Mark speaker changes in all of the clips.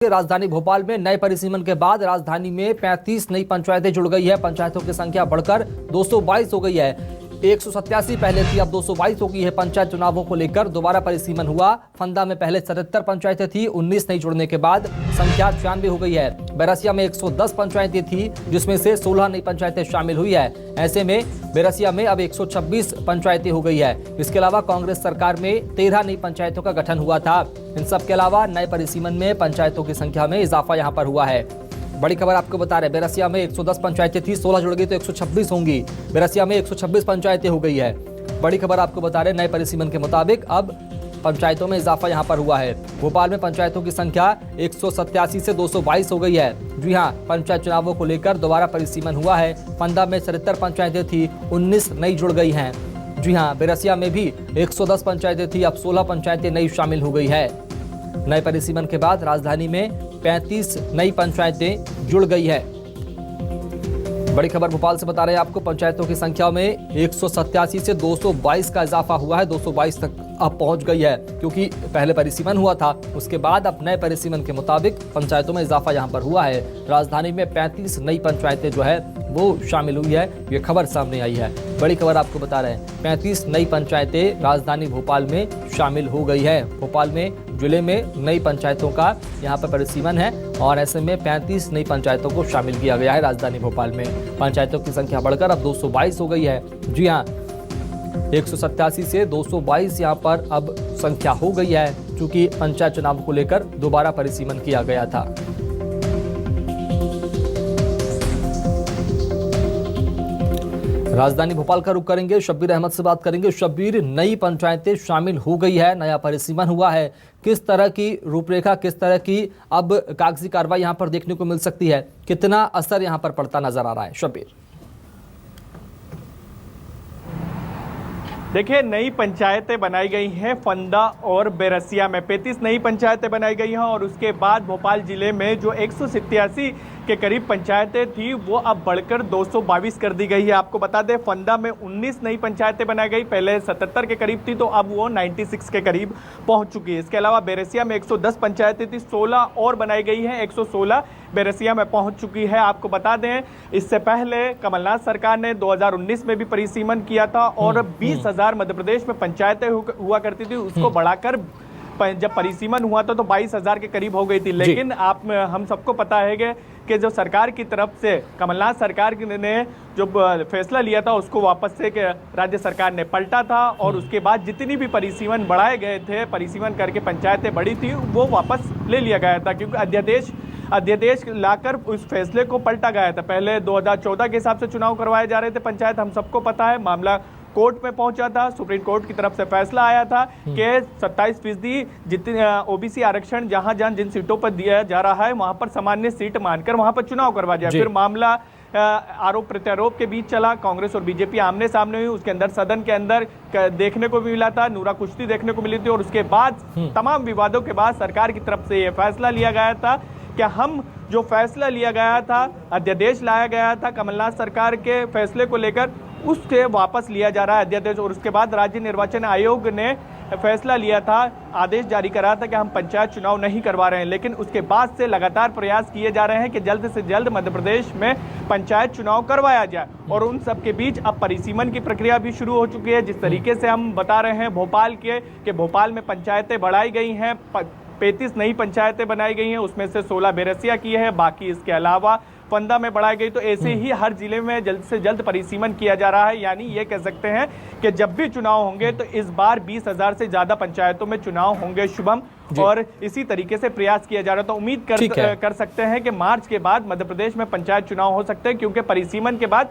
Speaker 1: राजधानी भोपाल में नए परिसीमन के बाद राजधानी में 35 नई पंचायतें जुड़ गई है। पंचायतों की संख्या बढ़कर 222 हो गई है। 187 पहले थी, अब 222 हो गई है। पंचायत चुनावों को लेकर दोबारा परिसीमन हुआ। फंदा में पहले 77 पंचायतें थी, 19 नई जुड़ने के बाद संख्या 96 हो गई है। बैरसिया में 110 पंचायतें थी, जिसमें से 16 नई पंचायतें शामिल हुई है। ऐसे में बैरसिया में अब 126 पंचायतें हो गई है। इसके अलावा कांग्रेस सरकार में 13 नई पंचायतों का गठन हुआ था। इन सब के अलावा नए परिसीमन में पंचायतों की संख्या में इजाफा यहां पर हुआ है। बड़ी खबर आपको बता रहे, बैरसिया में 110 पंचायतें थी, 16 जुड़ गई तो 126 होंगी। बैरसिया में 126 पंचायतें हो गई है। बड़ी खबर आपको बता रहे, नए परिसीमन के मुताबिक अब पंचायतों में इजाफा यहां पर हुआ है। भोपाल में पंचायतों की संख्या 187 से 222 हो गई है। जी हां, पंचायत चुनावों को लेकर दोबारा परिसीमन हुआ है। फंदा में 77 पंचायतें थी, 19 नई जुड़ गई हैं। जी हां, बैरसिया में भी 110 पंचायतें थी, अब 16 पंचायतें नई शामिल हो गई है। नए परिसीमन के बाद राजधानी में 35 नई पंचायतें जुड़ गई है। बड़ी खबर भोपाल से बता रहे हैं आपको, पंचायतों की संख्या में 187 से 222 का इजाफा हुआ है। 222 तक अब पहुंच गई है, क्योंकि पहले परिसीमन हुआ था, उसके बाद अब नए परिसीमन के मुताबिक पंचायतों में इजाफा यहां पर हुआ है। राजधानी में 35 नई पंचायतें जो है वो शामिल हुई है। ये खबर सामने आई है। बड़ी खबर आपको बता रहे हैं, 35 नई पंचायतें राजधानी भोपाल में शामिल हो गई है। भोपाल में जिले में नई पंचायतों का यहाँ पर परिसीमन है और ऐसे में 35 नई पंचायतों को शामिल किया गया है। राजधानी भोपाल में पंचायतों की संख्या बढ़कर अब 222 हो गई है। जी हाँ, 187 से 222 यहाँ पर अब संख्या हो गई है, क्योंकि पंचायत चुनाव को लेकर दोबारा परिसीमन किया गया था। राजधानी भोपाल का रुख करेंगे, शब्बीर अहमद से बात करेंगे। शब्बीर, नई पंचायतें शामिल हो गई है, नया परिसीमन हुआ है, किस तरह की रूपरेखा, किस तरह की अब कागजी कार्रवाई यहां पर देखने को मिल सकती है, कितना असर यहां पर पड़ता नजर आ रहा है? शब्बीर,
Speaker 2: देखिए, नई पंचायतें बनाई गई हैं फंदा और बैरसिया में 35 नई पंचायतें बनाई गई हैं और उसके बाद भोपाल जिले में जो 187 के करीब पंचायतें थी वो अब बढ़कर 222 कर दी गई है। आपको बता दें, फंदा में 19 नई पंचायतें बनाई गई, पहले 77 के करीब थी तो अब वो 96 के करीब पहुंच चुकी है। इसके अलावा बैरसिया में 110 पंचायतें थी, 16 और बनाई गई हैं, 116 बैरसिया में पहुंच चुकी है। आपको बता दें, इससे पहले कमलनाथ सरकार ने 2019 में भी परिसीमन किया था और 20,000 मध्य प्रदेश में पंचायतें हुआ करती थी, उसको बढ़ाकर जब परिसीमन हुआ था तो 22,000 के करीब हो गई थी। लेकिन हम सबको पता है कि जो सरकार की तरफ से कमलनाथ सरकार ने जो फैसला लिया था उसको वापस से राज्य सरकार ने पलटा था और उसके बाद जितनी भी परिसीमन बढ़ाए गए थे, परिसीमन करके पंचायतें बढ़ी थी, वो वापस ले लिया गया था, क्योंकि अध्यादेश लाकर उस फैसले को पलटा गया था। पहले 2014 के हिसाब से चुनाव करवाए जा रहे थे पंचायत, हम सबको पता है। मामला कोर्ट में पहुंचा था, सुप्रीम कोर्ट की तरफ से फैसला आया था कि 27% जितने ओबीसी आरक्षण जहां जिन सीटों पर दिया जा रहा है वहां पर सामान्य सीट मानकर वहां पर चुनाव करवा जाए। फिर मामला आरोप प्रत्यारोप के बीच चला, कांग्रेस और बीजेपी आमने सामने हुई, उसके अंदर सदन के अंदर देखने को भी मिला था, नूरा कुश्ती देखने को मिली थी और उसके बाद तमाम विवादों के बाद सरकार की तरफ से यह फैसला लिया गया था कि हम जो फैसला लिया गया था, अध्यादेश लाया गया था कमलनाथ सरकार के फैसले को लेकर, उससे वापस लिया जा रहा है अध्यादेश। और उसके बाद राज्य निर्वाचन आयोग ने फैसला लिया था, आदेश जारी करा था कि हम पंचायत चुनाव नहीं करवा रहे हैं। लेकिन उसके बाद से लगातार प्रयास किए जा रहे हैं कि जल्द से जल्द मध्य प्रदेश में पंचायत चुनाव करवाया जाए और उन सब के बीच अब परिसीमन की प्रक्रिया भी शुरू हो चुकी है। जिस तरीके से हम बता रहे हैं भोपाल के भोपाल में पंचायतें बढ़ाई गई हैं, 35 नई पंचायतें बनाई गई हैं, उसमें से 16 बैरसिया की है, बाकी इसके अलावा फंदा में बढ़ाई गई। तो ऐसे ही हर जिले में जल्द से जल्द परिसीमन किया जा रहा है। यानी ये कह सकते हैं कि जब भी चुनाव होंगे तो इस बार 20,000 से ज्यादा पंचायतों में चुनाव होंगे शुभम, और इसी तरीके से प्रयास किया जा रहा है। तो उम्मीद कर सकते हैं कि मार्च के बाद मध्य प्रदेश में पंचायत चुनाव हो सकते हैं, क्योंकि परिसीमन के बाद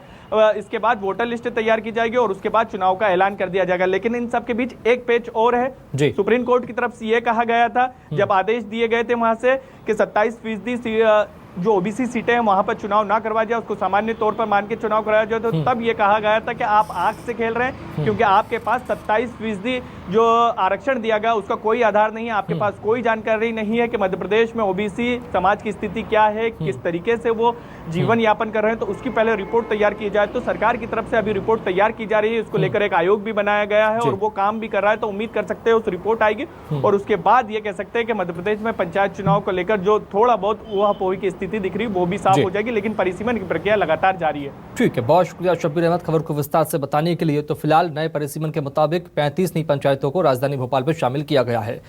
Speaker 2: इसके बाद वोटर लिस्ट तैयार की जाएगी और उसके बाद चुनाव का ऐलान कर दिया जाएगा। लेकिन इन सब के बीच एक पेच और है। सुप्रीम कोर्ट की तरफ से यह कहा गया था जब आदेश दिए गए थे वहां से कि 27% जो ओबीसी सीटें हैं वहां पर चुनाव ना करवाया जाए, उसको सामान्य तौर पर मान के चुनाव कराया जाए। तो तब ये कहा गया था कि आप आग से खेल रहे हैं, क्योंकि आपके पास 27% जो आरक्षण दिया गया उसका कोई आधार नहीं है, आपके पास कोई जानकारी नहीं है कि मध्य प्रदेश में ओबीसी समाज की स्थिति क्या है, किस तरीके से वो जीवन यापन कर रहे हैं। तो उसकी पहले रिपोर्ट तैयार की जाए। तो सरकार की तरफ से अभी रिपोर्ट तैयार की जा रही है, उसको लेकर एक आयोग भी बनाया गया है और वो काम भी कर रहा है। तो उम्मीद कर सकते हैं उस रिपोर्ट आएगी और उसके बाद ये कह सकते हैं कि मध्य प्रदेश में पंचायत चुनाव को लेकर जो थोड़ा बहुत ऊहापोही की स्थिति दिख रही है वो भी साफ हो जाएगी, लेकिन परिसीमन की प्रक्रिया लगातार जारी है।
Speaker 1: ठीक है, बहुत शुक्रिया शब्बीर अहमद खबर को विस्तार से बताने के लिए। तो फिलहाल नए परिसीमन के मुताबिक 35 नई पंचायतों को राजधानी भोपाल में शामिल किया गया है।